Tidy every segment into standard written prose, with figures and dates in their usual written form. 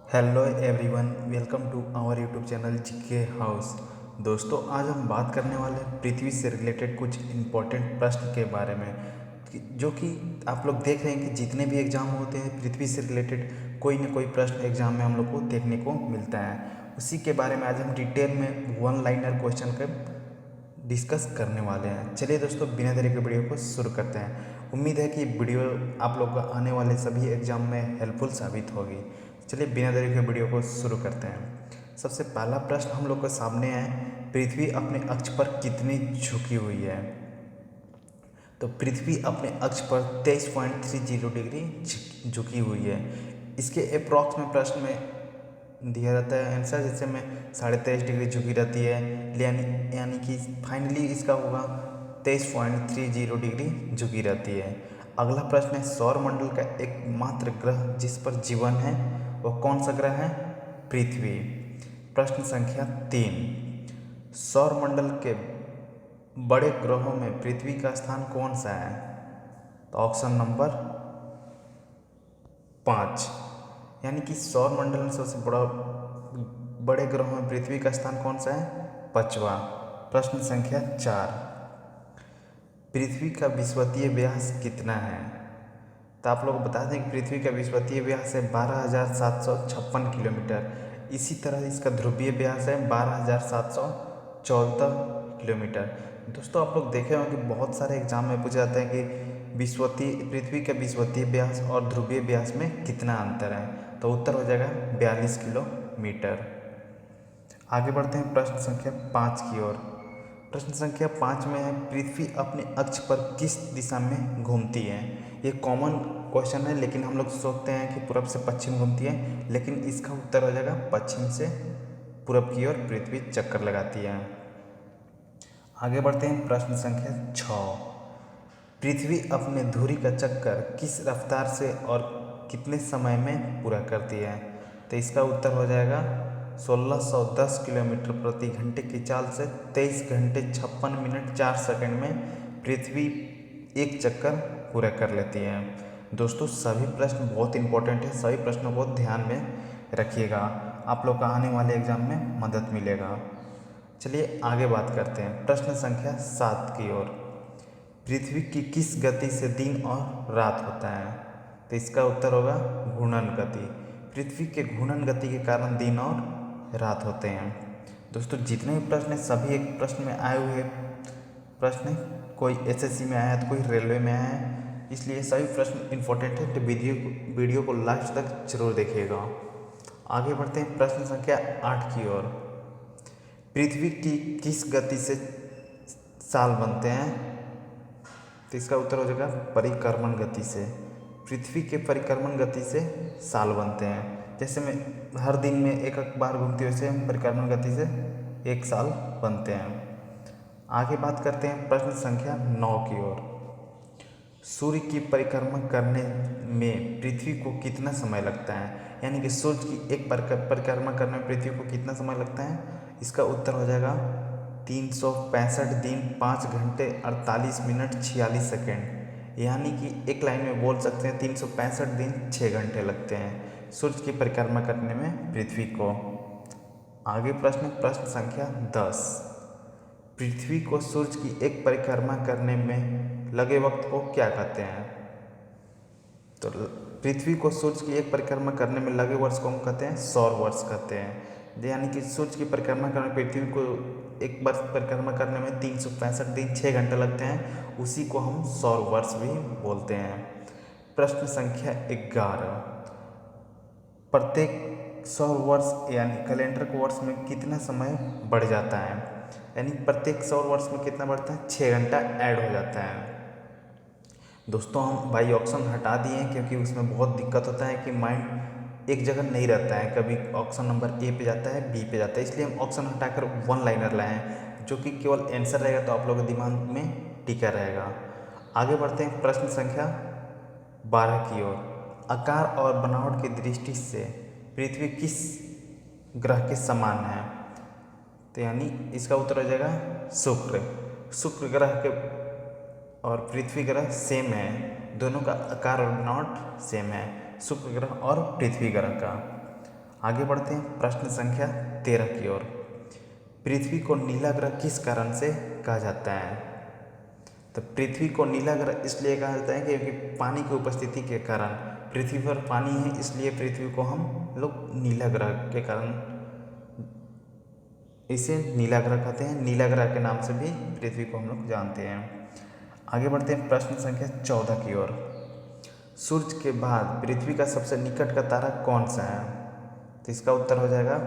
Hello everyone, welcome to our YouTube channel GK house. दोस्तों, आज हम बात करने वाले हैं पृथ्वी से रिलेटेड कुछ इम्पोर्टेंट प्रश्न के बारे में जो कि आप लोग देख रहे हैं कि जितने भी एग्ज़ाम होते हैं पृथ्वी से रिलेटेड कोई ना कोई प्रश्न एग्ज़ाम में हम लोग को देखने को मिलता है। उसी के बारे में आज हम डिटेल में वन लाइनर क्वेश्चन का डिस्कस करने वाले हैं। चलिए दोस्तों, बिना देरी के वीडियो को शुरू करते हैं। उम्मीद है कि वीडियो आप लोग को आने वाले सभी एग्जाम में हेल्पफुल साबित होगी। चलिए बिना देरी के वीडियो को शुरू करते हैं। सबसे पहला प्रश्न हम लोग के सामने है, पृथ्वी अपने अक्ष पर कितनी झुकी हुई है? तो पृथ्वी अपने अक्ष पर 23.30 डिग्री झुकी हुई है। इसके अप्रॉक्स में प्रश्न में दिया रहता है आंसर, जैसे में 23.5 डिग्री झुकी रहती है, यानी कि फाइनली इसका होगा 23.30 डिग्री झुकी रहती है। अगला प्रश्न है, सौरमंडल का एकमात्र ग्रह जिस पर जीवन है वह कौन सा ग्रह है? पृथ्वी। प्रश्न संख्या 3, सौरमंडल के बड़े ग्रहों में पृथ्वी का स्थान कौन सा है? तो ऑप्शन नंबर 5, यानी कि सौरमंडल में सबसे बड़े ग्रहों में पृथ्वी का स्थान कौन सा है? 5वां। प्रश्न संख्या 4, पृथ्वी का विषुवतीय व्यास कितना है? तो आप लोग बता दें कि पृथ्वी का विषुवतीय व्यास है 12,756 किलोमीटर। इसी तरह इसका ध्रुवीय व्यास है 12,714 किलोमीटर। दोस्तों, आप लोग देखे होंगे कि बहुत सारे एग्जाम में पूछा जाता है कि पृथ्वी का विषुवतीय व्यास और ध्रुवीय व्यास में कितना अंतर है? तो उत्तर हो जाएगा 42 किलोमीटर। आगे बढ़ते हैं प्रश्न संख्या 5 की ओर। प्रश्न संख्या 5 में है, पृथ्वी अपने अक्ष पर किस दिशा में घूमती है? ये कॉमन क्वेश्चन है, लेकिन हम लोग सोचते हैं कि पूरब से पश्चिम घूमती है, लेकिन इसका उत्तर हो जाएगा पश्चिम से पूरब की ओर पृथ्वी चक्कर लगाती है। आगे बढ़ते हैं प्रश्न संख्या 6, पृथ्वी अपने धुरी का चक्कर किस रफ्तार से और कितने समय में पूरा करती है? तो इसका उत्तर हो जाएगा 1610 किलोमीटर प्रति घंटे की चाल से 23 घंटे 56 मिनट 4 सेकंड में पृथ्वी एक चक्कर पूरा कर लेती है। दोस्तों, सभी प्रश्न बहुत इंपॉर्टेंट है, सभी प्रश्नों को ध्यान में रखिएगा, आप लोग का आने वाले एग्जाम में मदद मिलेगा। चलिए आगे बात करते हैं प्रश्न संख्या 7 की ओर। पृथ्वी की किस गति से दिन और रात होता है? तो इसका उत्तर होगा घूर्णन गति। पृथ्वी के घूर्णन गति के कारण दिन और रात होते हैं। दोस्तों, जितने भी प्रश्न हैं सभी एक प्रश्न में आए हुए प्रश्न, कोई एसएससी में आया है तो कोई रेलवे में आया है, इसलिए सभी प्रश्न इंपॉर्टेंट है। तो वीडियो को लास्ट तक जरूर देखिएगा। आगे बढ़ते हैं प्रश्न संख्या 8 की ओर। पृथ्वी की किस गति से साल बनते हैं? तो इसका उत्तर हो जाएगा परिक्रमण गति से। पृथ्वी के परिक्रमण गति से साल बनते हैं। जैसे में हर दिन में एक बार घूमती है, वैसे परिक्रमण गति से एक साल बनते हैं। आगे बात करते हैं प्रश्न संख्या 9 की ओर। सूर्य की परिक्रमा करने में पृथ्वी को कितना समय लगता है? यानी कि सूर्य की एक परिक्रमा करने में पृथ्वी को कितना समय लगता है? इसका उत्तर हो जाएगा 365 दिन 5 घंटे 48 मिनट 46 सेकेंड। यानी कि एक लाइन में बोल सकते हैं 365 दिन 6 घंटे लगते हैं सूर्य की परिक्रमा करने में पृथ्वी को। आगे प्रश्न संख्या 10, पृथ्वी को सूर्य की एक परिक्रमा करने में लगे वक्त को क्या कहते हैं? तो पृथ्वी को सूर्य की एक परिक्रमा करने में लगे वर्ष को हम कहते हैं सौर वर्ष कहते हैं। यानी कि सूर्य की परिक्रमा करने पृथ्वी को एक वर्ष परिक्रमा करने में 365 दिन 6 घंटे लगते हैं, उसी को हम सौर वर्ष भी बोलते हैं। प्रश्न संख्या 11, प्रत्येक सौर वर्ष यानी कैलेंडर को वर्ष में कितना समय बढ़ जाता है? यानी प्रत्येक सौर वर्ष में कितना बढ़ता है? 6 घंटा ऐड हो जाता है। दोस्तों, हम बाई ऑप्शन हटा दिए हैं क्योंकि उसमें बहुत दिक्कत होता है कि माइंड एक जगह नहीं रहता है, कभी ऑप्शन नंबर ए पे जाता है, बी पे जाता है, इसलिए हम ऑप्शन हटाकर वन लाइनर लाए हैं जो कि केवल आंसर रहेगा तो आप लोगों के दिमाग में टिका रहेगा। आगे बढ़ते हैं प्रश्न संख्या 12 की ओर। आकार और बनावट की दृष्टि से पृथ्वी किस ग्रह के समान है? तो यानी इसका उत्तर हो जाएगा शुक्र। शुक्र ग्रह के और पृथ्वी ग्रह सेम है, दोनों का आकार और बनावट सेम है, शुक्र ग्रह और पृथ्वी ग्रह का। आगे बढ़ते हैं प्रश्न संख्या 13 की ओर। पृथ्वी को नीला ग्रह किस कारण से कहा जाता है? तो पृथ्वी को नीला ग्रह इसलिए कहा जाता है क्योंकि पानी की उपस्थिति के कारण, पृथ्वी पर पानी है इसलिए पृथ्वी को हम लोग नीला ग्रह के कारण इसे नीला ग्रह कहते हैं। नीला ग्रह के नाम से भी पृथ्वी को हम लोग जानते हैं। आगे बढ़ते हैं प्रश्न संख्या 14 की ओर। सूर्य के बाद पृथ्वी का सबसे निकट का तारा कौन सा है? तो इसका उत्तर हो जाएगा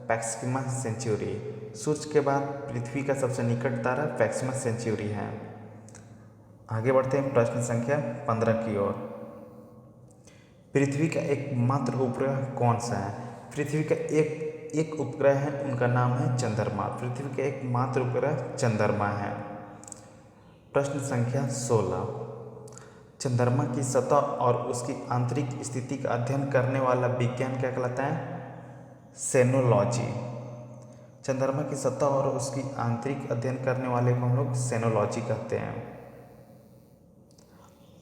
प्रॉक्सिमा सेंचुरी। सूर्य के बाद पृथ्वी का सबसे निकट तारा प्रॉक्सिमा सेंचुरी है। आगे बढ़ते हैं प्रश्न संख्या 15 की ओर। पृथ्वी का एकमात्र उपग्रह कौन सा है? पृथ्वी का एक उपग्रह है, उनका नाम है चंद्रमा। पृथ्वी का एकमात्र उपग्रह चंद्रमा है। प्रश्न संख्या 16। चंद्रमा की सतह और उसकी आंतरिक स्थिति का अध्ययन करने वाला विज्ञान क्या कहलाता है? सेनोलॉजी। चंद्रमा की सतह और उसकी आंतरिक अध्ययन करने वाले को हम लोग सेनोलॉजी कहते हैं।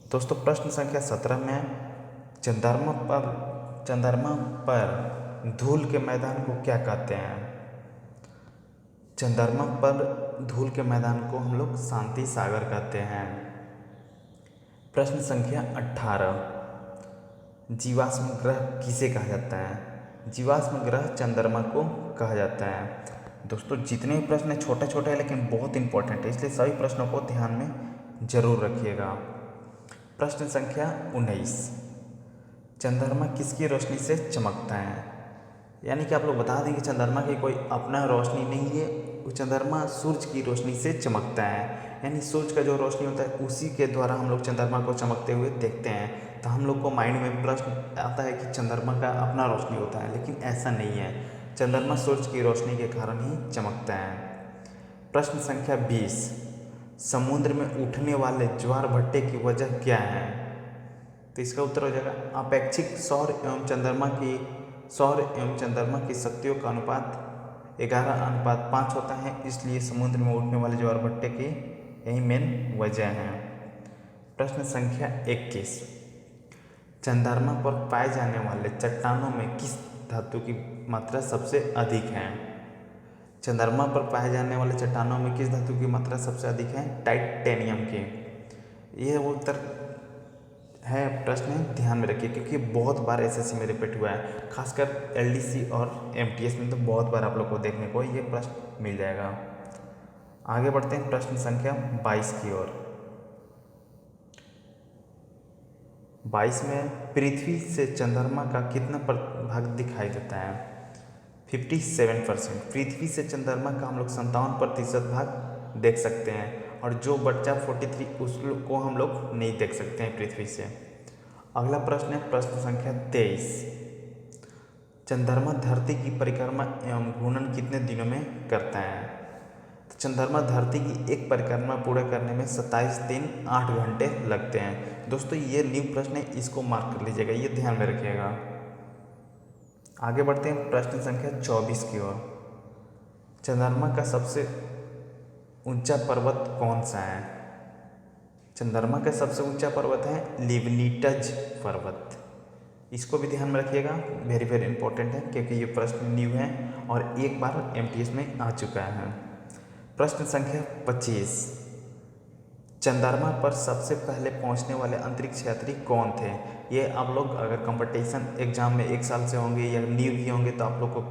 दोस्तों प्रश्न संख्या 17 में चंद्रमा पर धूल के मैदान को क्या कहते हैं? चंद्रमा पर धूल के मैदान को हम लोग शांति सागर कहते हैं। प्रश्न संख्या 18। जीवाश्म ग्रह किसे कहा जाता है? जीवाश्म ग्रह चंद्रमा को कहा जाता है। दोस्तों जितने भी प्रश्न छोटे छोटे हैं लेकिन बहुत इंपॉर्टेंट है, इसलिए सभी प्रश्नों को ध्यान में जरूर रखिएगा। प्रश्न संख्या 19। चंद्रमा किसकी रोशनी से चमकता है? यानी कि आप लोग बता दें कि चंद्रमा की कोई अपना रोशनी नहीं है, वो चंद्रमा सूरज की रोशनी से चमकता है। यानी सूरज का जो रोशनी होता है उसी के द्वारा हम लोग चंद्रमा को चमकते हुए देखते हैं। तो हम लोग को माइंड में प्रश्न आता है कि चंद्रमा का अपना रोशनी होता है, लेकिन ऐसा नहीं है। चंद्रमा सूरज की रोशनी के कारण ही चमकता है। प्रश्न संख्या 20। समुद्र में उठने वाले ज्वार भट्टे की वजह क्या है? तो इसका उत्तर हो जाएगा अपेक्षिक सौर एवं चंद्रमा की शक्तियों का अनुपात 11:5 होता है, इसलिए समुद्र में उठने वाले ज्वार भट्टे की यही मेन वजह है। प्रश्न संख्या 21। चंद्रमा पर पाए जाने वाले चट्टानों में किस धातु की मात्रा सबसे अधिक है? चंद्रमा पर पाए जाने वाले चट्टानों में किस धातु की मात्रा सबसे अधिक है? टाइटेनियम की। यह उत्तर है प्रश्न ध्यान में रखिए, क्योंकि बहुत बार एसएससी में रिपीट हुआ है, खासकर एलडीसी और एमटीएस में तो बहुत बार आप लोग को देखने को ये प्रश्न मिल जाएगा। आगे बढ़ते हैं प्रश्न संख्या 22 की ओर। 22 में पृथ्वी से चंद्रमा का कितना भाग दिखाई देता है? 57%। पृथ्वी से चंद्रमा का हम लोग 57% भाग देख सकते हैं, और जो बच्चा 43 उसको हम लोग नहीं देख सकते हैं पृथ्वी से। अगला प्रश्न है प्रश्न संख्या 23। चंद्रमा धरती की परिक्रमा एवं घूर्णन कितने दिनों में करता है? तो चंद्रमा धरती की एक परिक्रमा पूरा करने में 27 दिन 8 घंटे लगते हैं। दोस्तों ये न्यू प्रश्न है, इसको मार्क कर लीजिएगा, ये ध्यान में रखिएगा। आगे बढ़ते हैं प्रश्न संख्या 24 की ओर। चंद्रमा का सबसे ऊंचा पर्वत कौन सा है? चंद्रमा का सबसे ऊंचा पर्वत है लिबनिटज पर्वत। इसको भी ध्यान में रखिएगा, वेरी वेरी इंपॉर्टेंट है, क्योंकि ये प्रश्न न्यू है और एक बार एमटीएस में आ चुका है। प्रश्न संख्या 25। चंद्रमा पर सबसे पहले पहुंचने वाले अंतरिक्ष यात्री कौन थे? ये आप लोग अगर कंपटीशन एग्जाम में 1 साल से होंगे या न्यू भी होंगे तो आप लोग को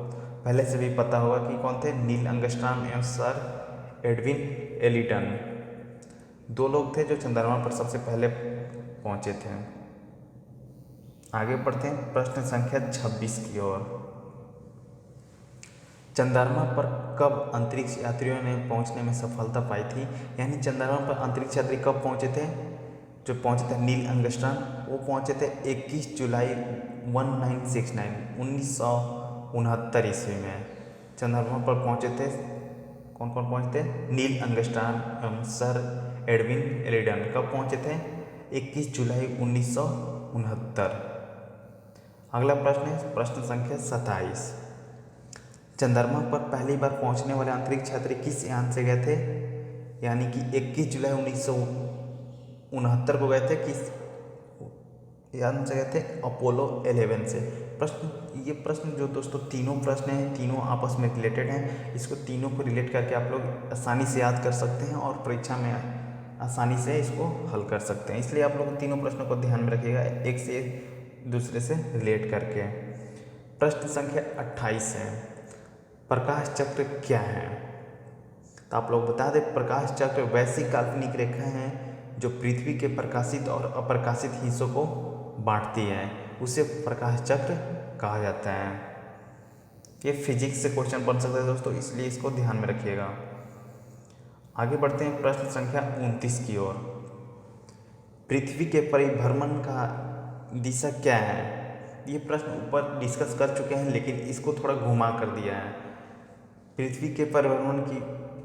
पहले से भी पता होगा कि कौन थे। नील आर्मस्ट्रांग एवं सर एडविन एलिटन 2 लोग थे जो चंद्रमा पर सबसे पहले पहुंचे थे। आगे बढ़ते हैं प्रश्न संख्या 26 की ओर। चंद्रमा पर कब अंतरिक्ष यात्रियों ने पहुंचने में सफलता पाई थी? यानी चंद्रमा पर अंतरिक्ष यात्री कब पहुंचे थे? जो पहुंचे थे नील आर्मस्ट्रांग, वो पहुंचे थे 21 जुलाई 1969 ईस्वी में चंद्रमा पर पहुंचे थे। कौन कौन पहुंचे थे? नील आर्मस्ट्रांग एवं सर एडविन एलिटन कब पहुंचे थे? 21 जुलाई 1969। अगला प्रश्न है प्रश्न संख्या 27। चंद्रमा पर पहली बार पहुंचने वाले अंतरिक्ष यात्री किस यान से गए थे? यानी कि 21 जुलाई 1969 को गए थे किस ये आंसर कहते हैं अपोलो 11 से। ये प्रश्न जो दोस्तों तीनों प्रश्न हैं, तीनों आपस में रिलेटेड हैं। इसको तीनों को रिलेट करके आप लोग आसानी से याद कर सकते हैं और परीक्षा में आसानी से इसको हल कर सकते हैं। इसलिए आप लोग तीनों प्रश्नों को ध्यान में रखिएगा, एक से दूसरे से रिलेट करके। प्रश्न संख्या 28 है, प्रकाश चक्र क्या है? तो आप लोग बता दें, प्रकाश चक्र वैसी काल्पनिक रेखा है जो पृथ्वी के प्रकाशित और अप्रकाशित हिस्सों को बांटती है, उसे प्रकाश चक्र कहा जाता है। ये फिजिक्स से क्वेश्चन बन सकता है दोस्तों, इसलिए इसको ध्यान में रखिएगा। आगे बढ़ते हैं प्रश्न संख्या 29 की ओर। पृथ्वी के परिभ्रमण का दिशा क्या है? ये प्रश्न ऊपर डिस्कस कर चुके हैं, लेकिन इसको थोड़ा घुमा कर दिया है। पृथ्वी के परिभ्रमण की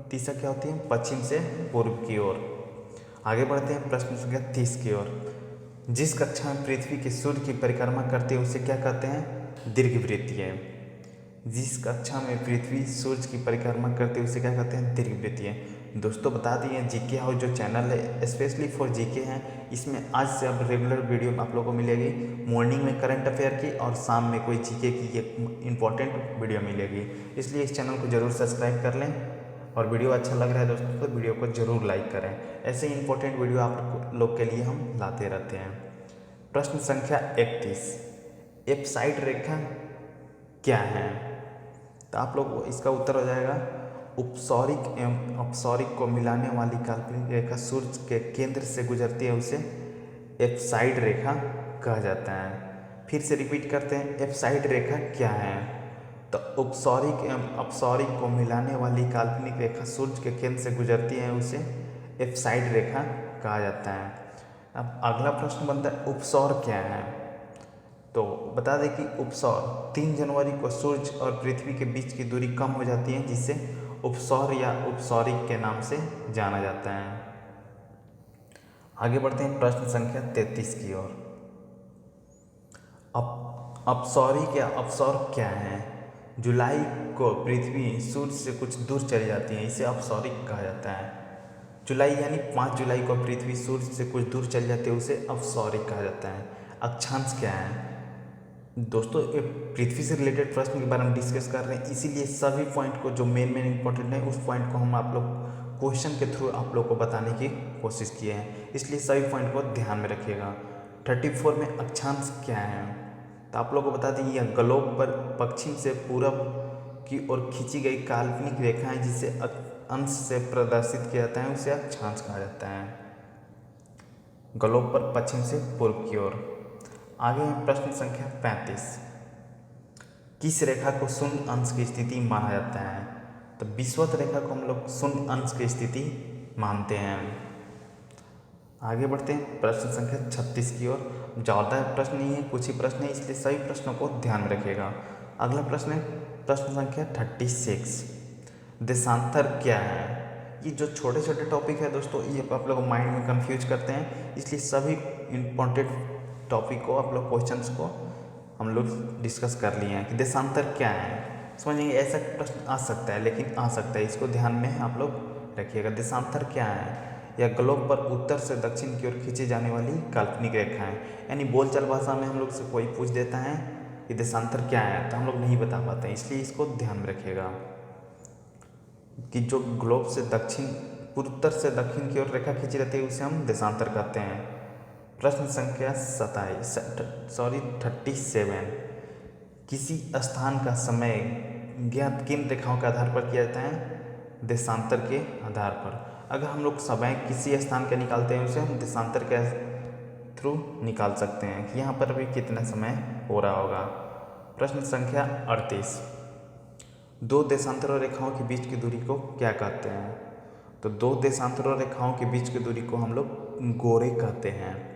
दिशा क्या होती है? पश्चिम से पूर्व की ओर। आगे बढ़ते हैं प्रश्न संख्या 30 की ओर। जिस कक्षा में पृथ्वी के सूर्य की परिक्रमा करती है उसे क्या कहते हैं? दीर्घवृत्तीय। जिस कक्षा में पृथ्वी सूर्य की परिक्रमा करती है उसे क्या कहते हैं? दीर्घवृत्तीय। दोस्तों बता दिए, जीके हाउस जो चैनल है स्पेशली फॉर जीके है, इसमें आज से अब रेगुलर वीडियो आप लोगों को मिलेगी। मॉर्निंग में करंट अफेयर की और शाम में कोई जीके की एक इम्पॉर्टेंट वीडियो मिलेगी। इसलिए इस चैनल को जरूर सब्सक्राइब कर लें, और वीडियो अच्छा लग रहा है दोस्तों तो वीडियो को जरूर लाइक करें। ऐसे इंपॉर्टेंट वीडियो आप लोग के लिए हम लाते रहते हैं। प्रश्न संख्या 31, एप्साइड रेखा क्या है? तो आप लोग इसका उत्तर हो जाएगा, उपसौरिक एवं अपसौरिक को मिलाने वाली काल्पनिक रेखा सूर्य के केंद्र से गुजरती है, उसे एप्साइड रेखा कहा जाता है। फिर से रिपीट करते हैं, एप्साइड रेखा क्या है? तो उपसौरिक एवं अपसौरिक को मिलाने वाली काल्पनिक रेखा सूर्य के केंद्र से गुजरती है, उसे एप्साइड रेखा कहा जाता है। अब अगला प्रश्न बनता है, उपसौर क्या है? तो बता दें कि उपसौर 3 जनवरी को सूर्य और पृथ्वी के बीच की दूरी कम हो जाती है, जिसे उपसौर या उपसौरिक के नाम से जाना जाता है। आगे बढ़ते हैं प्रश्न संख्या 33 की ओर। अपसौरिक या अपसौर क्या है? जुलाई को पृथ्वी सूर्य से कुछ दूर चली जाती है, इसे अपसौरिक कहा जाता है। जुलाई यानी 5 जुलाई को पृथ्वी सूर्य से कुछ दूर चली जाती है, उसे अपसौरिक कहा जाता है। अक्षांश क्या है? दोस्तों पृथ्वी से रिलेटेड प्रश्न के बारे में डिस्कस कर रहे हैं, इसीलिए सभी पॉइंट को जो मेन इंपॉर्टेंट है उस पॉइंट को हम आप लोग क्वेश्चन के थ्रू आप लोग को बताने की कोशिश किए हैं, इसलिए सभी पॉइंट को ध्यान में रखिएगा। 34 में अक्षांश क्या है? तो आप लोग को बता दें, यह ग्लोब पर पश्चिम से पूरब की ओर खींची गई काल्पनिक रेखा है, जिसे अंश से प्रदर्शित किया जाता है, उसे अक्षांश कहा जाता है। ग्लोब पर पश्चिम से पूर्व की ओर। आगे है प्रश्न संख्या 35, किस रेखा को शून्य अंश की स्थिति माना जाता है? तो विषुवत रेखा को हम लोग शून्य अंश की स्थिति मानते हैं। आगे बढ़ते हैं प्रश्न संख्या 36 की ओर। ज़्यादा प्रश्न नहीं है, कुछ ही प्रश्न है, इसलिए सभी प्रश्नों को ध्यान में रखिएगा। अगला प्रश्न है प्रश्न संख्या 36, देशांतर क्या है? ये जो छोटे छोटे टॉपिक है दोस्तों, ये आप लोग माइंड में कंफ्यूज करते हैं, इसलिए सभी इम्पोर्टेंट टॉपिक को आप लोग क्वेश्चंस को हम लोग डिस्कस कर लिए हैं कि देशांतर क्या है। समझेंगे, ऐसा प्रश्न आ सकता है, लेकिन आ सकता है, इसको ध्यान में आप लोग रखिएगा। देशांतर क्या है? यह ग्लोब पर उत्तर से दक्षिण की ओर खींची जाने वाली काल्पनिक रेखा है। यानी बोलचाल भाषा में हम लोग से कोई पूछ देता है कि देशांतर क्या है, तो हम लोग नहीं बता पाते हैं, इसलिए इसको ध्यान में रखिएगा कि जो ग्लोब से उत्तर से दक्षिण की ओर रेखा खींची रहती है उसे हम देशांतर कहते हैं। प्रश्न संख्या 37, किसी स्थान का समय ज्ञात किन रेखाओं के आधार पर किया जाता है? देशांतर के आधार पर। अगर हम लोग समय किसी स्थान का निकालते हैं, उसे हम देशांतर के थ्रू निकाल सकते हैं कि यहाँ पर अभी कितना समय हो रहा होगा। प्रश्न संख्या 38, 2 देशांतर रेखाओं के बीच की दूरी को क्या कहते हैं? तो 2 देशांतर रेखाओं के बीच की दूरी को हम लोग गोरे कहते हैं।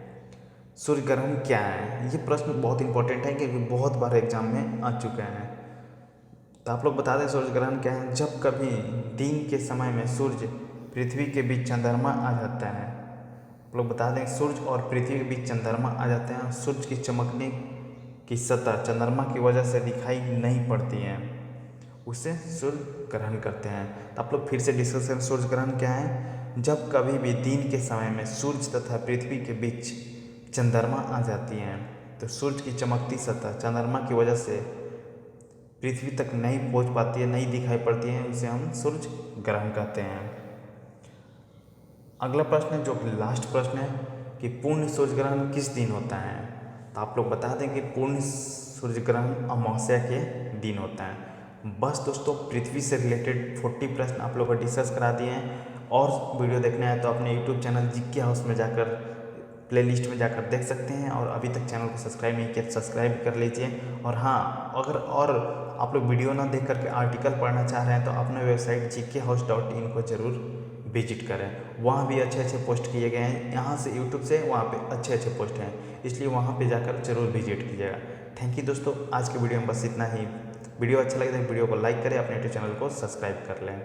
सूर्य ग्रहण क्या है? ये प्रश्न बहुत इंपॉर्टेंट है क्योंकि बहुत बार एग्जाम में आ चुका है। तो आप लोग बता दें सूर्य ग्रहण क्या है? जब कभी दिन के समय में सूर्य पृथ्वी के बीच चंद्रमा आ जाता है। आप लोग बता दें सूर्य और पृथ्वी के बीच चंद्रमा आ जाते हैं, सूर्य की चमकने की सतह चंद्रमा की वजह से दिखाई नहीं पड़ती है, उसे सूर्य ग्रहण करते हैं। तो आप लोग फिर से डिस्कस करें, सूर्य ग्रहण क्या है? जब कभी भी दिन के समय में सूर्य तथा पृथ्वी के बीच चंद्रमा आ जाती हैं तो सूरज की चमकती सतह चंद्रमा की वजह से पृथ्वी तक नहीं पहुंच पाती है, नहीं दिखाई पड़ती है, उसे हम सूरज ग्रहण कहते हैं। अगला प्रश्न है जो कि लास्ट प्रश्न है कि पूर्ण सूर्य ग्रहण किस दिन होता है। तो आप लोग बता दें कि पूर्ण सूर्य ग्रहण अमावस्या के दिन होता है। बस दोस्तों पृथ्वी से रिलेटेड 40 प्रश्न आप लोग को डिस्कस करा दिए हैं। और वीडियो देखना है तो अपने यूट्यूब चैनल जीके हाउस में जाकर प्लेलिस्ट में जाकर देख सकते हैं। और अभी तक चैनल को सब्सक्राइब नहीं किया तो सब्सक्राइब कर लीजिए। और हाँ, अगर और आप लोग वीडियो ना देख करके आर्टिकल पढ़ना चाह रहे हैं तो अपने वेबसाइट gkhouse.in को ज़रूर विजिट करें। वहाँ भी अच्छे अच्छे पोस्ट किए गए हैं। यहाँ से यूट्यूब से वहाँ पे अच्छे अच्छे पोस्ट हैं, इसलिए वहाँ पे जाकर ज़रूर विजिट कीजिएगा। थैंक यू दोस्तों, आज के वीडियो में बस इतना ही। वीडियो अच्छा लगे तो वीडियो को लाइक करें, अपने यूट्यूब चैनल को सब्सक्राइब कर लें।